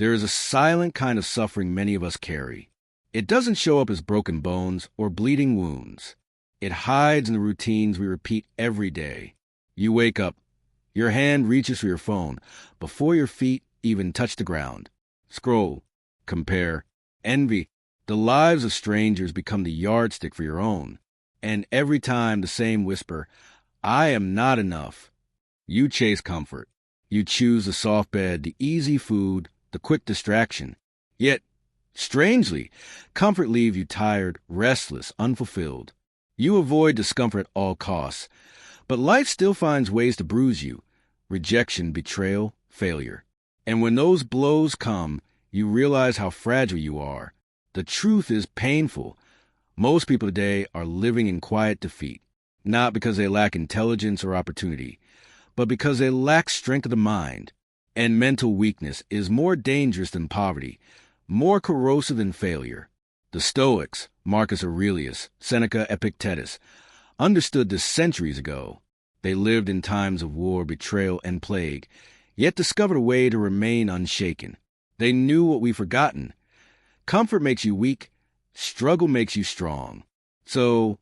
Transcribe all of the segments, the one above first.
There is a silent kind of suffering many of us carry. It doesn't show up as broken bones or bleeding wounds. It hides in the routines we repeat every day. You wake up, your hand reaches for your phone before your feet even touch the ground. Scroll, compare, envy. The lives of strangers become the yardstick for your own. And every time the same whisper, I am not enough. You chase comfort. You choose the soft bed, the easy food, the quick distraction. Yet, strangely, comfort leaves you tired, restless, unfulfilled. You avoid discomfort at all costs, but life still finds ways to bruise you. Rejection, betrayal, failure. And when those blows come, you realize how fragile you are. The truth is painful. Most people today are living in quiet defeat, not because they lack intelligence or opportunity, but because they lack strength of the mind. And mental weakness is more dangerous than poverty, more corrosive than failure. The Stoics, Marcus Aurelius, Seneca, Epictetus, understood this centuries ago. They lived in times of war, betrayal, and plague, yet discovered a way to remain unshaken. They knew what we've forgotten. Comfort makes you weak, struggle makes you strong. So,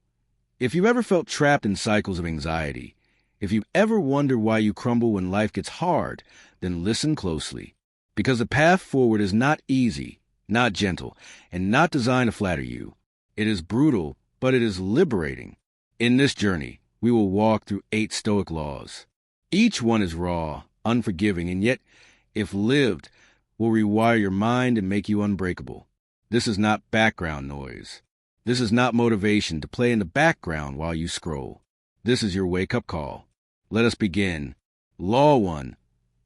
if you've ever felt trapped in cycles of anxiety, if you've ever wondered why you crumble when life gets hard, then listen closely. Because the path forward is not easy, not gentle, and not designed to flatter you. It is brutal, but it is liberating. In this journey, we will walk through 8 Stoic laws. Each one is raw, unforgiving, and yet, if lived, will rewire your mind and make you unbreakable. This is not background noise. This is not motivation to play in the background while you scroll. This is your wake-up call. Let us begin. Law 1.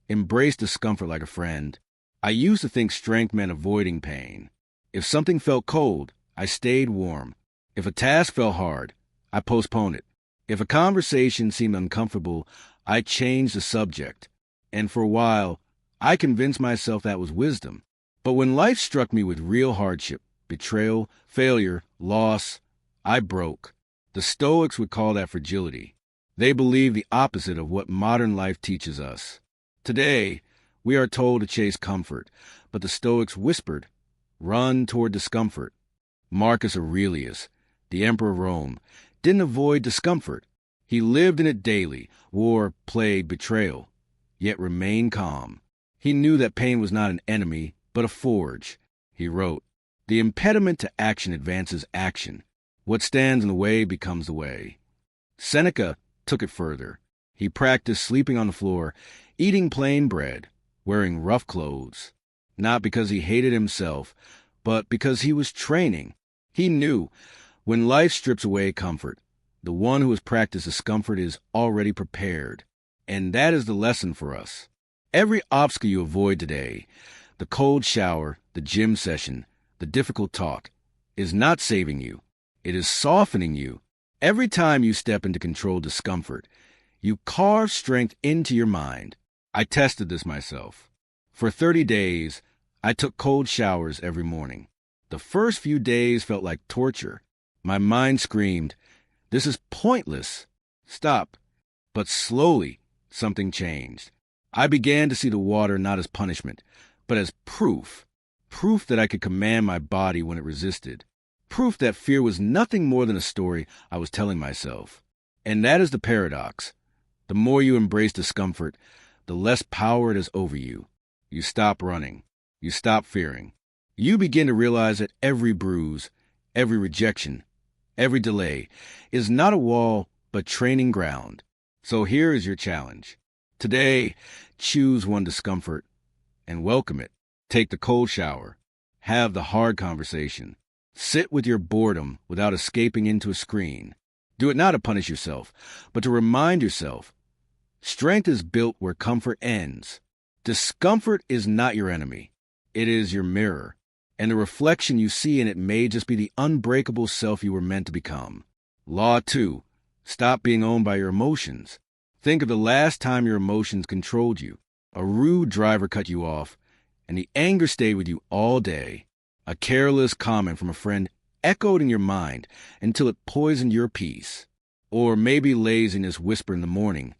Embrace discomfort like a friend. I used to think strength meant avoiding pain. If something felt cold, I stayed warm. If a task felt hard, I postponed it. If a conversation seemed uncomfortable, I changed the subject. And for a while, I convinced myself that was wisdom. But when life struck me with real hardship, betrayal, failure, loss, I broke. The Stoics would call that fragility. They believe the opposite of what modern life teaches us. Today, we are told to chase comfort, but the Stoics whispered, run toward discomfort. Marcus Aurelius, the emperor of Rome, didn't avoid discomfort. He lived in it daily, war, plague, betrayal, yet remained calm. He knew that pain was not an enemy, but a forge. He wrote, the impediment to action advances action. What stands in the way becomes the way. Seneca took it further. He practiced sleeping on the floor, eating plain bread, wearing rough clothes, not because he hated himself, but because he was training. He knew, when life strips away comfort, the one who has practiced discomfort is already prepared. And that is the lesson for us. Every obstacle you avoid today, the cold shower, the gym session, the difficult talk, is not saving you. It is softening you. Every time you step into controlled discomfort, you carve strength into your mind. I tested this myself. For 30 days, I took cold showers every morning. The first few days felt like torture. My mind screamed, this is pointless. Stop. But slowly, something changed. I began to see the water not as punishment, but as proof. Proof that I could command my body when it resisted. Proof that fear was nothing more than a story I was telling myself. And that is the paradox. The more you embrace discomfort, the less power it has over you. You stop running. You stop fearing. You begin to realize that every bruise, every rejection, every delay is not a wall, but training ground. So here is your challenge. Today, choose one discomfort and welcome it. Take the cold shower. Have the hard conversation. Sit with your boredom without escaping into a screen. Do it not to punish yourself, but to remind yourself. Strength is built where comfort ends. Discomfort is not your enemy. It is your mirror. And the reflection you see in it may just be the unbreakable self you were meant to become. Law 2. Stop being owned by your emotions. Think of the last time your emotions controlled you. A rude driver cut you off, and the anger stayed with you all day. A careless comment from a friend echoed in your mind until it poisoned your peace. Or maybe laziness whispered in the morning,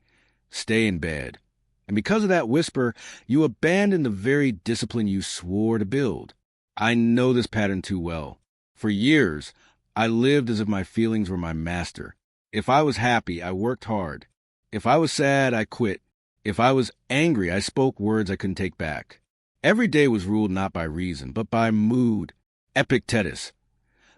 stay in bed. And because of that whisper, you abandon the very discipline you swore to build. I know this pattern too well. For years, I lived as if my feelings were my master. If I was happy, I worked hard. If I was sad, I quit. If I was angry, I spoke words I couldn't take back. Every day was ruled not by reason, but by mood. Epictetus,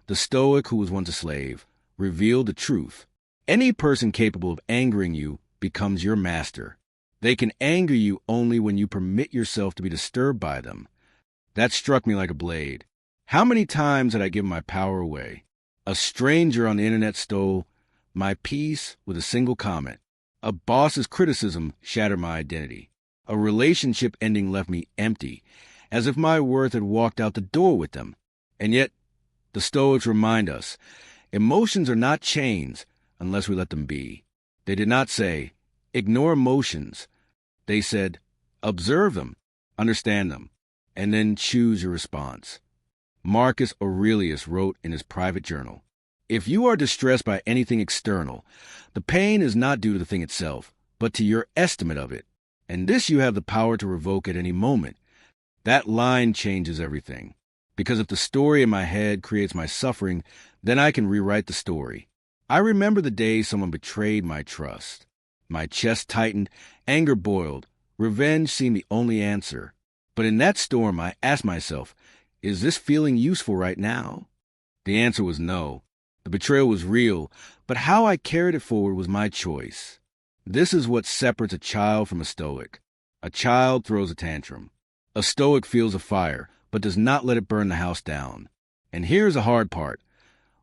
the Stoic who was once a slave, revealed the truth. Any person capable of angering you becomes your master. They can anger you only when you permit yourself to be disturbed by them. That struck me like a blade. How many times had I given my power away? A stranger on the internet stole my peace with a single comment. A boss's criticism shattered my identity. A relationship ending left me empty, as if my worth had walked out the door with them. And yet, the Stoics remind us, emotions are not chains unless we let them be. They did not say, ignore emotions. They said, observe them, understand them, and then choose your response. Marcus Aurelius wrote in his private journal, if you are distressed by anything external, the pain is not due to the thing itself, but to your estimate of it. And this you have the power to revoke at any moment. That line changes everything. Because if the story in my head creates my suffering, then I can rewrite the story. I remember the day someone betrayed my trust. My chest tightened, anger boiled, revenge seemed the only answer. But in that storm, I asked myself, is this feeling useful right now? The answer was no. The betrayal was real, but how I carried it forward was my choice. This is what separates a child from a Stoic. A child throws a tantrum. A Stoic feels a fire, but does not let it burn the house down. And here's the hard part.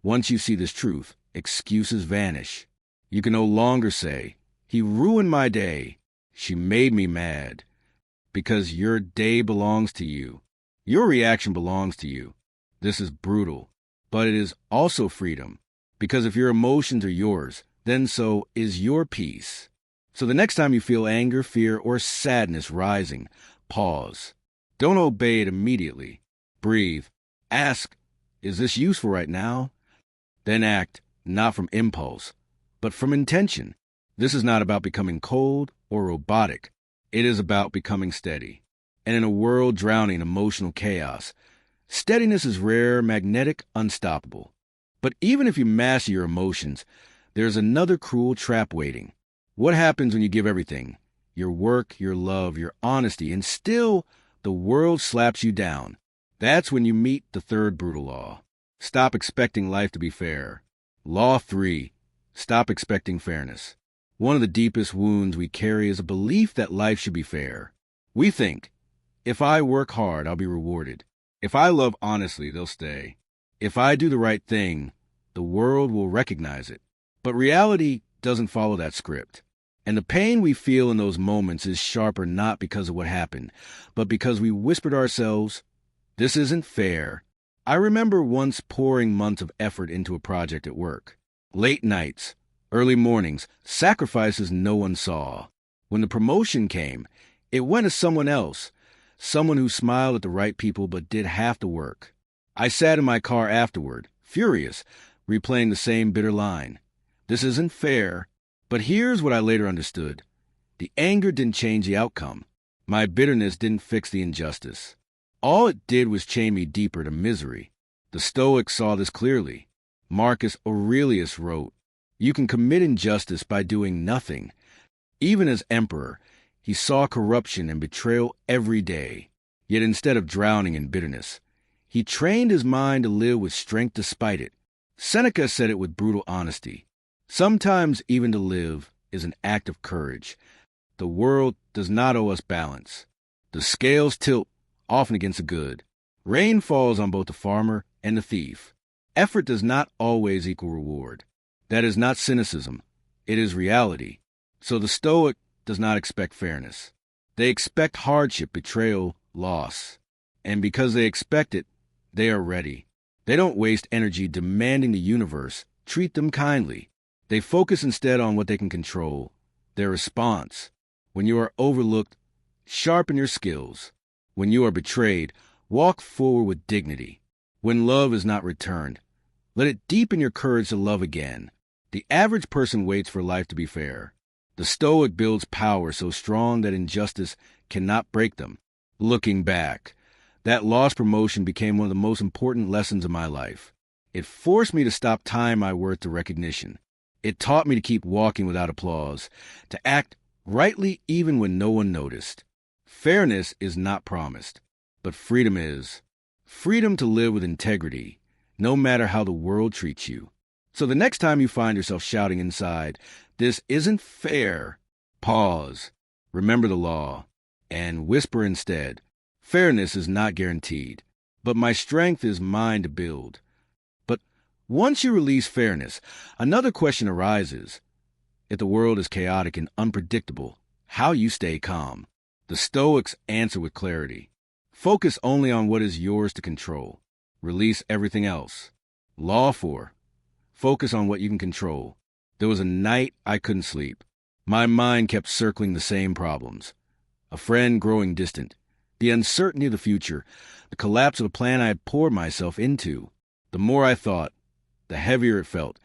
Once you see this truth, excuses vanish. You can no longer say, he ruined my day. She made me mad. Because your day belongs to you. Your reaction belongs to you. This is brutal, but it is also freedom. Because if your emotions are yours, then so is your peace. So the next time you feel anger, fear, or sadness rising, pause. Don't obey it immediately. Breathe. Ask, is this useful right now? Then act, not from impulse, but from intention. This is not about becoming cold or robotic. It is about becoming steady. And in a world drowning in emotional chaos, steadiness is rare, magnetic, unstoppable. But even if you master your emotions, there's another cruel trap waiting. What happens when you give everything? Your work, your love, your honesty, and still the world slaps you down. That's when you meet the third brutal law. Stop expecting life to be fair. Law 3. Stop expecting fairness. One of the deepest wounds we carry is a belief that life should be fair. We think, if I work hard, I'll be rewarded. If I love honestly, they'll stay. If I do the right thing, the world will recognize it. But reality doesn't follow that script. And the pain we feel in those moments is sharper not because of what happened, but because we whispered ourselves, this isn't fair. I remember once pouring months of effort into a project at work. Late nights, early mornings, sacrifices no one saw. When the promotion came, it went to someone else, someone who smiled at the right people but did half the work. I sat in my car afterward, furious, replaying the same bitter line. This isn't fair. But here's what I later understood. The anger didn't change the outcome. My bitterness didn't fix the injustice. All it did was chain me deeper to misery. The Stoics saw this clearly. Marcus Aurelius wrote, you can commit injustice by doing nothing. Even as emperor, he saw corruption and betrayal every day. Yet instead of drowning in bitterness, he trained his mind to live with strength despite it. Seneca said it with brutal honesty. Sometimes even to live is an act of courage. The world does not owe us balance. The scales tilt often against the good. Rain falls on both the farmer and the thief. Effort does not always equal reward. That is not cynicism. It is reality. So the Stoic does not expect fairness. They expect hardship, betrayal, loss. And because they expect it, they are ready. They don't waste energy demanding the universe treat them kindly. They focus instead on what they can control, their response. When you are overlooked, sharpen your skills. When you are betrayed, walk forward with dignity. When love is not returned, let it deepen your courage to love again. The average person waits for life to be fair. The Stoic builds power so strong that injustice cannot break them. Looking back, that lost promotion became one of the most important lessons of my life. It forced me to stop tying my worth to recognition. It taught me to keep walking without applause, to act rightly even when no one noticed. Fairness is not promised, but freedom is. Freedom to live with integrity, no matter how the world treats you. So the next time you find yourself shouting inside, "This isn't fair," pause, remember the law, and whisper instead, "Fairness is not guaranteed, but my strength is mine to build." But once you release fairness, another question arises. If the world is chaotic and unpredictable, how you stay calm? The Stoics answer with clarity. Focus only on what is yours to control. Release everything else. Law 4. Focus on what you can control. There was a night I couldn't sleep. My mind kept circling the same problems. A friend growing distant. The uncertainty of the future. The collapse of the plan I had poured myself into. The more I thought, the heavier it felt,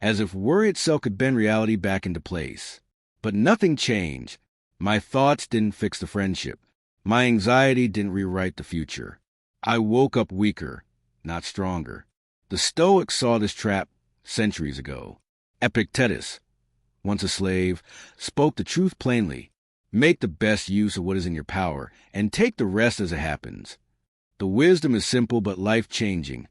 as if worry itself could bend reality back into place. But nothing changed. My thoughts didn't fix the friendship. My anxiety didn't rewrite the future. I woke up weaker, not stronger. The Stoics saw this trap centuries ago. Epictetus, once a slave, spoke the truth plainly. Make the best use of what is in your power, and take the rest as it happens. The wisdom is simple but life-changing.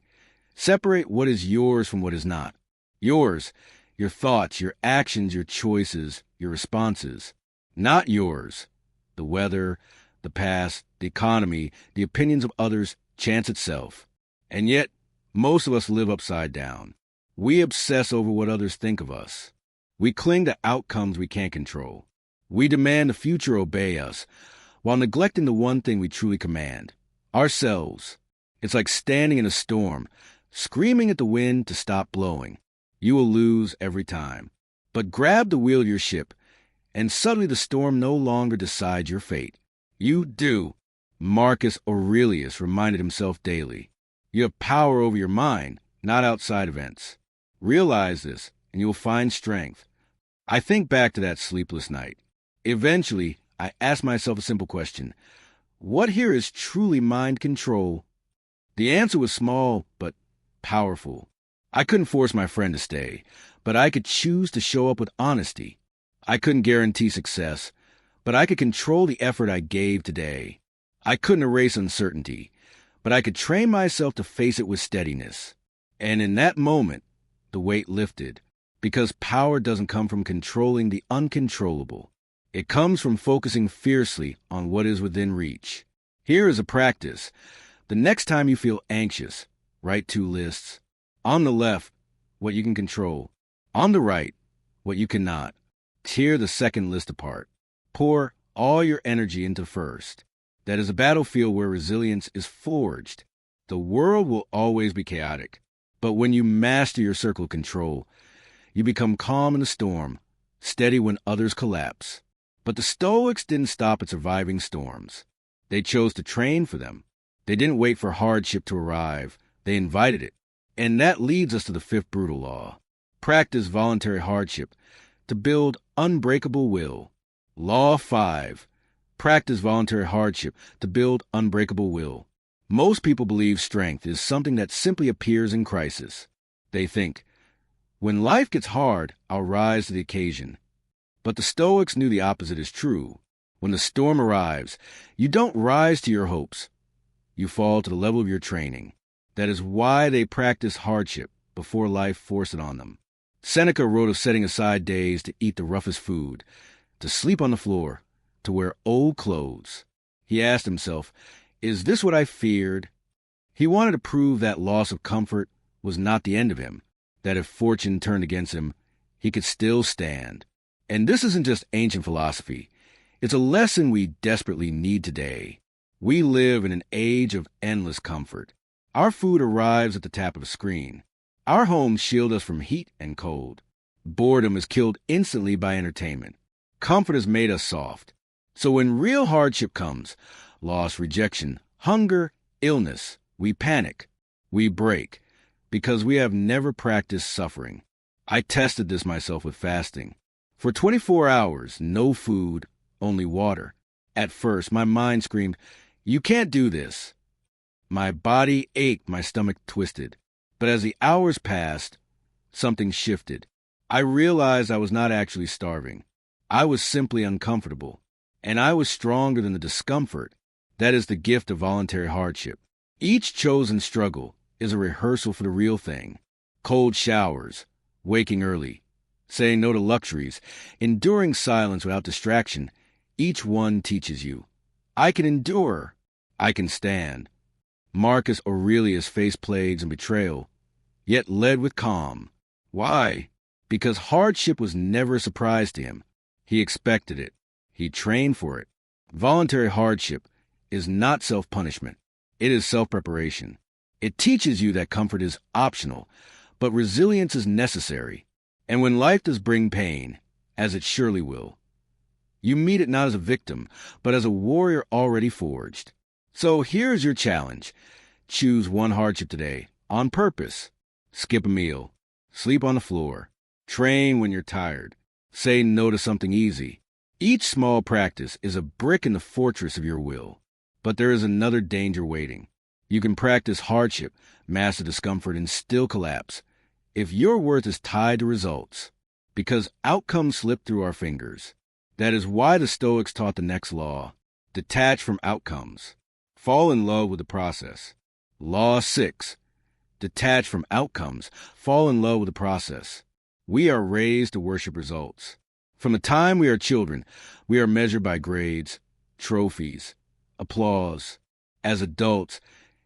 Separate what is yours from what is not. Yours, your thoughts, your actions, your choices, your responses. Not yours, the weather, the past, the economy, the opinions of others, chance itself. And yet, most of us live upside down. We obsess over what others think of us. We cling to outcomes we can't control. We demand the future obey us, while neglecting the one thing we truly command, ourselves. It's like standing in a storm, screaming at the wind to stop blowing. You will lose every time. But grab the wheel of your ship, and suddenly the storm no longer decides your fate. You do. Marcus Aurelius reminded himself daily. You have power over your mind, not outside events. Realize this, and you will find strength. I think back to that sleepless night. Eventually, I asked myself a simple question. What here is truly mind control? The answer was small, but powerful. I couldn't force my friend to stay, but I could choose to show up with honesty. I couldn't guarantee success, but I could control the effort I gave today. I couldn't erase uncertainty, but I could train myself to face it with steadiness. And in that moment, the weight lifted, because power doesn't come from controlling the uncontrollable. It comes from focusing fiercely on what is within reach. Here is a practice. The next time you feel anxious, write 2 lists. On the left, what you can control. On the right, what you cannot. Tear the second list apart. Pour all your energy into first. That is a battlefield where resilience is forged. The world will always be chaotic, but when you master your circle of control, you become calm in the storm, steady when others collapse. But the Stoics didn't stop at surviving storms. They chose to train for them. They didn't wait for hardship to arrive. They invited it. And that leads us to the 5th brutal law. Practice voluntary hardship to build unbreakable will. Law 5. Practice voluntary hardship to build unbreakable will. Most people believe strength is something that simply appears in crisis. They think, when life gets hard, I'll rise to the occasion. But the Stoics knew the opposite is true. When the storm arrives, you don't rise to your hopes. You fall to the level of your training. That is why they practice hardship before life forced it on them. Seneca wrote of setting aside days to eat the roughest food, to sleep on the floor, to wear old clothes. He asked himself, is this what I feared? He wanted to prove that loss of comfort was not the end of him, that if fortune turned against him, he could still stand. And this isn't just ancient philosophy. It's a lesson we desperately need today. We live in an age of endless comfort. Our food arrives at the tap of a screen. Our homes shield us from heat and cold. Boredom is killed instantly by entertainment. Comfort has made us soft. So when real hardship comes, loss, rejection, hunger, illness, we panic. We break, because we have never practiced suffering. I tested this myself with fasting. For 24 hours, no food, only water. At first, my mind screamed, "You can't do this." My body ached, my stomach twisted. But as the hours passed, something shifted. I realized I was not actually starving. I was simply uncomfortable. And I was stronger than the discomfort. That is the gift of voluntary hardship. Each chosen struggle is a rehearsal for the real thing. Cold showers, waking early, saying no to luxuries, enduring silence without distraction, each one teaches you. I can endure. I can stand. Marcus Aurelius faced plagues and betrayal, yet led with calm. Why? Because hardship was never a surprise to him. He expected it. He trained for it. Voluntary hardship is not self-punishment. It is self-preparation. It teaches you that comfort is optional, but resilience is necessary. And when life does bring pain, as it surely will, you meet it not as a victim, but as a warrior already forged. So here's your challenge. Choose one hardship today, on purpose. Skip a meal. Sleep on the floor. Train when you're tired. Say no to something easy. Each small practice is a brick in the fortress of your will. But there is another danger waiting. You can practice hardship, master discomfort, and still collapse. If your worth is tied to results, because outcomes slip through our fingers. That is why the Stoics taught the next law. Detach from outcomes. Fall in love with the process. Law 6. Detach from outcomes. Fall in love with the process. We are raised to worship results. From the time we are children, we are measured by grades, trophies, applause. As adults,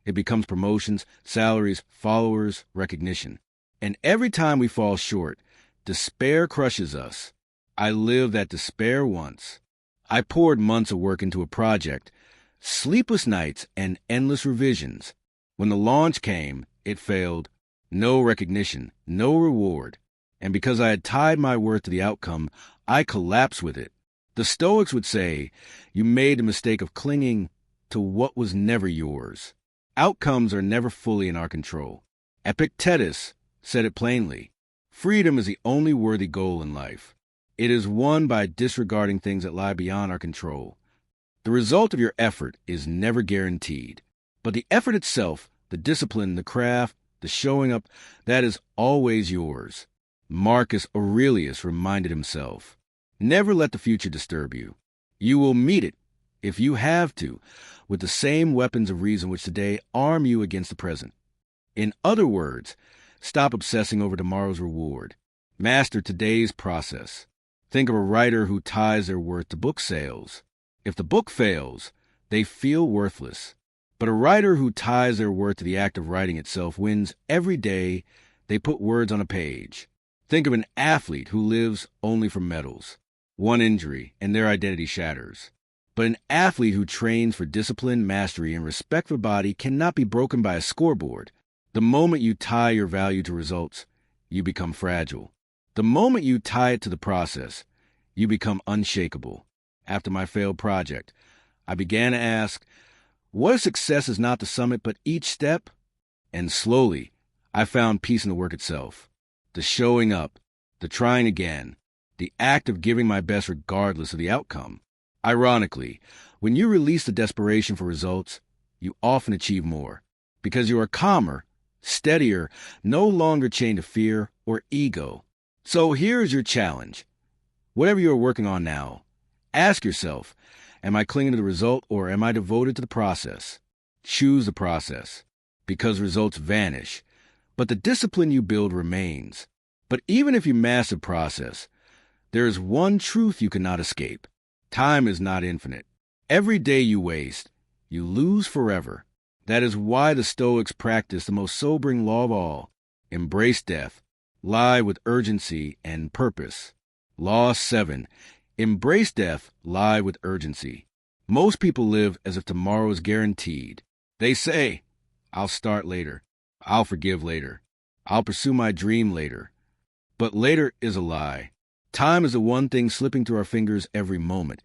it becomes promotions, salaries, followers, recognition. And every time we fall short, despair crushes us. I lived that despair once. I poured months of work into a project, sleepless nights and endless revisions. When the launch came, it failed. No recognition, no reward. And because I had tied my worth to the outcome, I collapsed with it. The Stoics would say, you made the mistake of clinging to what was never yours. Outcomes are never fully in our control. Epictetus said it plainly. Freedom is the only worthy goal in life. It is won by disregarding things that lie beyond our control. The result of your effort is never guaranteed. But the effort itself, the discipline, the craft, the showing up, that is always yours. Marcus Aurelius reminded himself, never let the future disturb you. You will meet it, if you have to, with the same weapons of reason which today arm you against the present. In other words, stop obsessing over tomorrow's reward. Master today's process. Think of a writer who ties their worth to book sales. If the book fails, they feel worthless. But a writer who ties their worth to the act of writing itself wins every day they put words on a page. Think of an athlete who lives only for medals. One injury, and their identity shatters. But an athlete who trains for discipline, mastery, and respect for body cannot be broken by a scoreboard. The moment you tie your value to results, you become fragile. The moment you tie it to the process, you become unshakable. After my failed project, I began to ask, what if success is not the summit but each step? And slowly, I found peace in the work itself. The showing up, the trying again, the act of giving my best regardless of the outcome. Ironically, when you release the desperation for results, you often achieve more, because you are calmer, steadier, no longer chained to fear or ego. So here's your challenge. Whatever you are working on now, ask yourself, am I clinging to the result or am I devoted to the process? Choose the process, because results vanish, but the discipline you build remains. But even if you master the process, there is one truth you cannot escape. Time is not infinite. Every day you waste, you lose forever. That is why the Stoics practice the most sobering law of all. Embrace death. Lie with urgency and purpose. Law 7. Embrace death. Lie with urgency. Most people live as if tomorrow is guaranteed. They say, I'll start later. I'll forgive later. I'll pursue my dream later. But later is a lie. Time is the one thing slipping through our fingers every moment.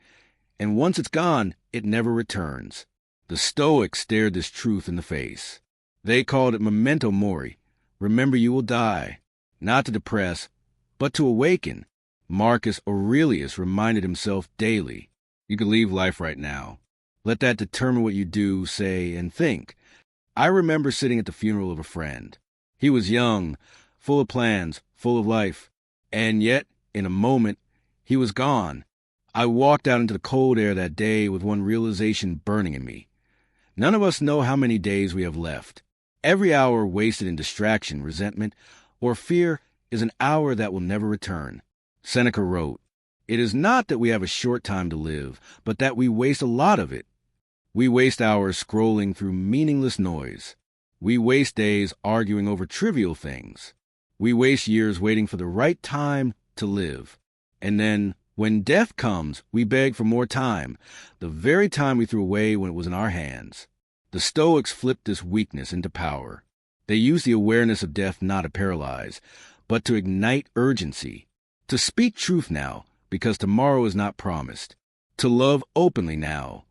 And once it's gone, it never returns. The Stoics stared this truth in the face. They called it memento mori. Remember you will die. Not to depress, but to awaken. Marcus Aurelius reminded himself daily, you can leave life right now. Let that determine what you do, say, and think. I remember sitting at the funeral of a friend. He was young, full of plans, full of life, and yet, in a moment, he was gone. I walked out into the cold air that day with one realization burning in me. None of us know how many days we have left. Every hour wasted in distraction, resentment, or fear is an hour that will never return. Seneca wrote, "It is not that we have a short time to live, but that we waste a lot of it. We waste hours scrolling through meaningless noise. We waste days arguing over trivial things. We waste years waiting for the right time to live. And then, when death comes, we beg for more time, the very time we threw away when it was in our hands." The Stoics flipped this weakness into power. They used the awareness of death not to paralyze, but to ignite urgency. To speak truth now, because tomorrow is not promised. To love openly now,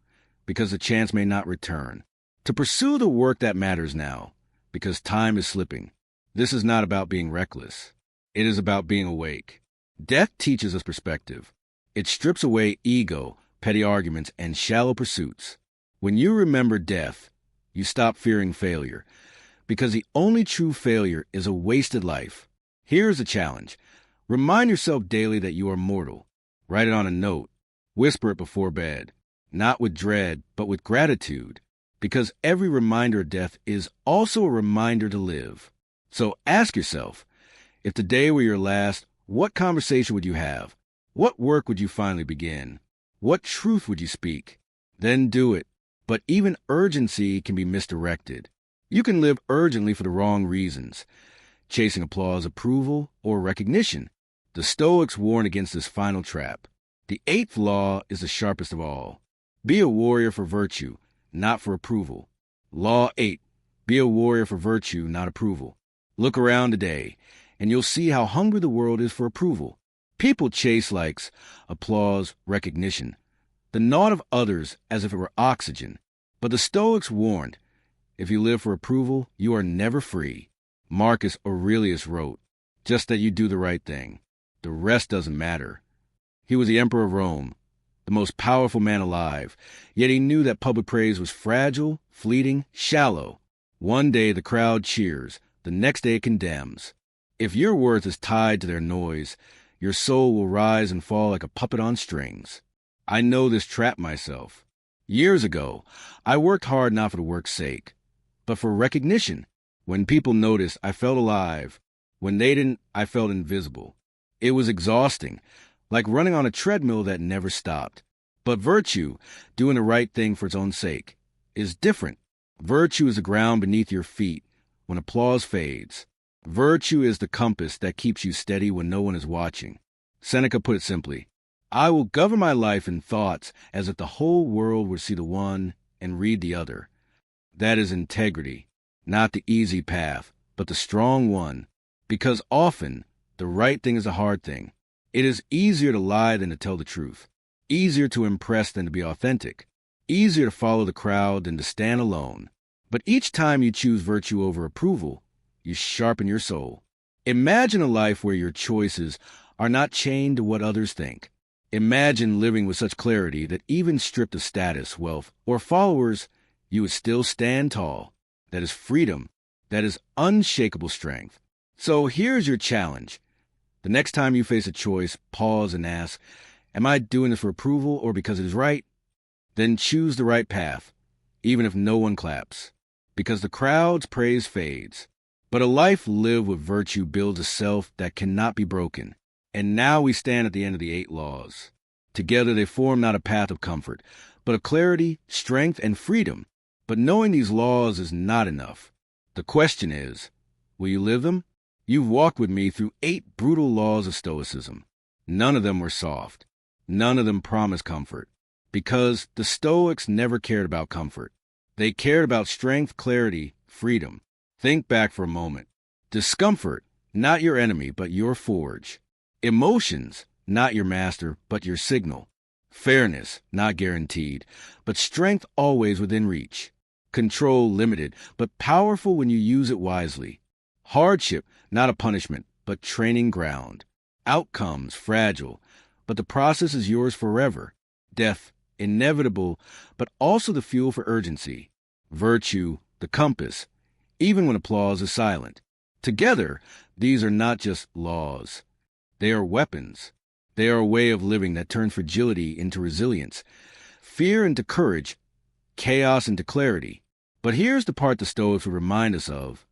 because the chance may not return. To pursue the work that matters now, because time is slipping. This is not about being reckless. It is about being awake. Death teaches us perspective. It strips away ego, petty arguments, and shallow pursuits. When you remember death, you stop fearing failure, because the only true failure is a wasted life. Here's a challenge. Remind yourself daily that you are mortal. Write it on a note. Whisper it before bed. Not with dread, but with gratitude. Because every reminder of death is also a reminder to live. So ask yourself, if today were your last, what conversation would you have? What work would you finally begin? What truth would you speak? Then do it. But even urgency can be misdirected. You can live urgently for the wrong reasons, chasing applause, approval, or recognition. The Stoics warn against this final trap. The 8th law is the sharpest of all. Be a warrior for virtue, not for approval. Law 8. Be a warrior for virtue, not approval. Look around today, and you'll see how hungry the world is for approval. People chase likes, applause, recognition, the nod of others as if it were oxygen. But the Stoics warned, if you live for approval, you are never free. Marcus Aurelius wrote, just that you do the right thing. The rest doesn't matter. He was the emperor of Rome, the most powerful man alive, yet he knew that public praise was fragile, fleeting, shallow. One day the crowd cheers, the next day it condemns. If your worth is tied to their noise, your soul will rise and fall like a puppet on strings. I know this trap myself. Years ago, I worked hard not for the work's sake, but for recognition. When people noticed, I felt alive. When they didn't, I felt invisible. It was exhausting, like running on a treadmill that never stopped. But virtue, doing the right thing for its own sake, is different. Virtue is the ground beneath your feet when applause fades. Virtue is the compass that keeps you steady when no one is watching. Seneca put it simply, I will govern my life and thoughts as if the whole world would see the one and read the other. That is integrity, not the easy path, but the strong one. Because often, the right thing is a hard thing. It is easier to lie than to tell the truth. Easier to impress than to be authentic. Easier to follow the crowd than to stand alone. But each time you choose virtue over approval, you sharpen your soul. Imagine a life where your choices are not chained to what others think. Imagine living with such clarity that even stripped of status, wealth, or followers, you would still stand tall. That is freedom. That is unshakable strength. So here's your challenge. The next time you face a choice, pause and ask, am I doing this for approval or because it is right? Then choose the right path, even if no one claps. Because the crowd's praise fades. But a life lived with virtue builds a self that cannot be broken. And now we stand at the end of the 8 laws. Together they form not a path of comfort, but of clarity, strength, and freedom. But knowing these laws is not enough. The question is, will you live them? You've walked with me through 8 brutal laws of Stoicism. None of them were soft. None of them promised comfort. Because the Stoics never cared about comfort. They cared about strength, clarity, freedom. Think back for a moment. Discomfort, not your enemy, but your forge. Emotions, not your master, but your signal. Fairness, not guaranteed, but strength always within reach. Control limited, but powerful when you use it wisely. Hardship, not a punishment, but training ground. Outcomes fragile, but the process is yours forever. Death inevitable, but also the fuel for urgency. Virtue the compass, even when applause is silent. Together, these are not just laws. They are weapons. They are a way of living that turns fragility into resilience, fear into courage, chaos into clarity. But here's the part the Stoics would remind us of.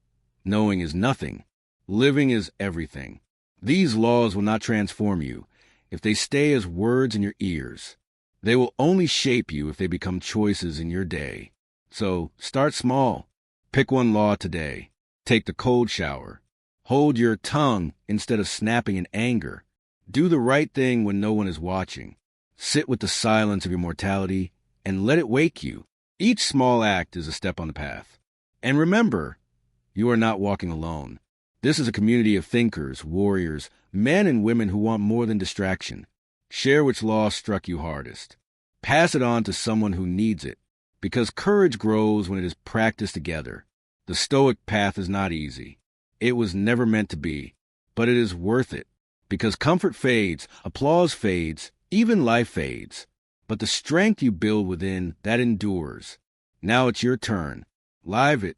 Knowing is nothing. Living is everything. These laws will not transform you if they stay as words in your ears. They will only shape you if they become choices in your day. So start small. Pick one law today. Take the cold shower. Hold your tongue instead of snapping in anger. Do the right thing when no one is watching. Sit with the silence of your mortality and let it wake you. Each small act is a step on the path. And remember, you are not walking alone. This is a community of thinkers, warriors, men and women who want more than distraction. Share which law struck you hardest. Pass it on to someone who needs it, because courage grows when it is practiced together. The Stoic path is not easy. It was never meant to be, but it is worth it, because comfort fades, applause fades, even life fades. But the strength you build within, that endures. Now it's your turn. Live it,